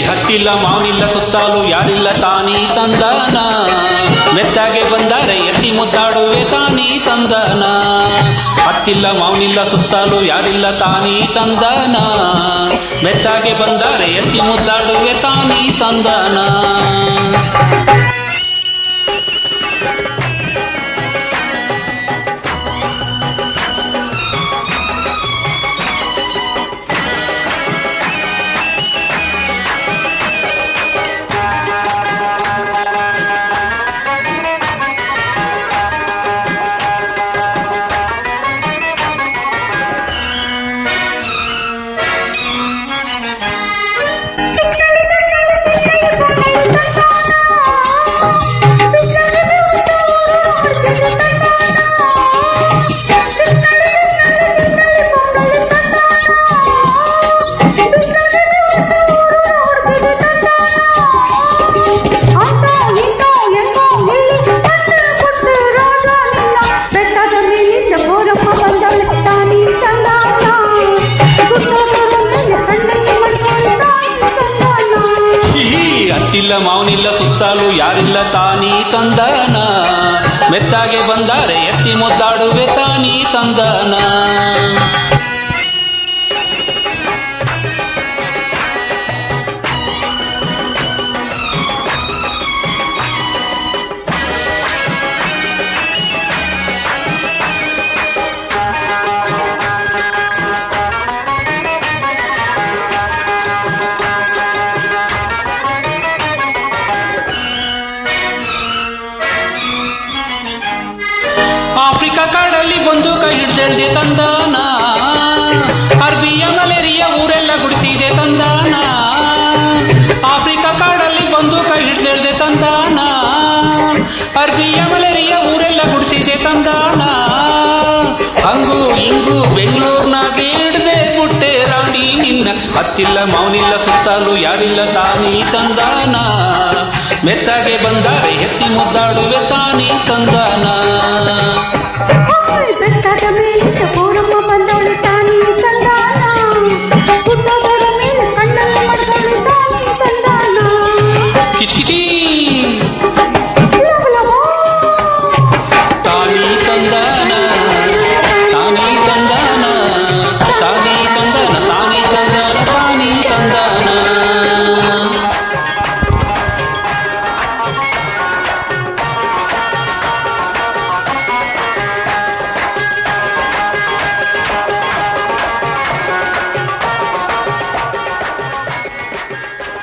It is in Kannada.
ಹತ್ತಿಲ್ಲ ಮಾವಿನಿಲ್ಲ ಸುತ್ತಾಲು ಯಾರಿಲ್ಲ ತಾನೀ ತಂದನ ಮೆತ್ತಾಗೆ ಬಂದರೆ ಎತ್ತಿ ಮುದ್ದಾಡುವೆ ತಾನೀ ತಂದನ ಹತ್ತಿಲ್ಲ ಮಾವಿನಿಲ್ಲ ಸುತ್ತಾಲು ಯಾರಿಲ್ಲ ತಾನೀ ತಂದನ ಮೆತ್ತಾಗೆ ಬಂದರೆ ಎತ್ತಿ ಮುದ್ದಾಡುವೆ ತಾನೀ ತಂದನ ಹತ್ತಿಲ್ಲ ಮಾವನಿಲ್ಲ ಸುತ್ತಾಲು ಯಾರಿಲ್ಲ ತಾನೀ ತಂದನ ಮೆತ್ತಾಗೆ ಬಂದರೆ ಎತ್ತಿ ಮುದ್ದಾಡುವೆ ತಾನೀ ತಂದನ ಆಫ್ರಿಕಾ ಕಾಡಲ್ಲಿ ಬಂದು ಕೈ ಹಿಡ್ದೆಳ್ದೆ ತಂದಾನ ಅರ್ಬಿಯ ಮಲೇರಿಯ ಊರೆಲ್ಲ ಗುಡಿಸಿದೆ ತಂದಾನ ಆಫ್ರಿಕಾ ಕಾಡಲ್ಲಿ ಬಂದು ಕೈ ಹಿಡ್ದೆಳ್ದೆ ತಂದಾನ ಅರ್ಬಿಯ ಮಲೇರಿಯ ಊರೆಲ್ಲ ಗುಡಿಸಿದೆ ತಂದಾನ ಹಂಗೂ ಹಿಂಗೂ ಬೆಂಗಳೂರ್ನಾಗೆ ಹಿಡ್ದೆ ಮುಟ್ಟೆ ರಾಣಿ ನಿನ್ನ ಹತ್ತಿಲ್ಲ ಮಾವನಿಲ್ಲ ಸುತ್ತಾಲು ಯಾರಿಲ್ಲ ತಾನೀ ತಂದಾನ ಮೆತ್ತಾಗೆ ಬಂದರೆ ಎತ್ತಿ ಮುದ್ದಾಡುವೆ ತಾನೀ ತಂದಾನ ಬೆಟ್ಟದ ಮೇಲೆ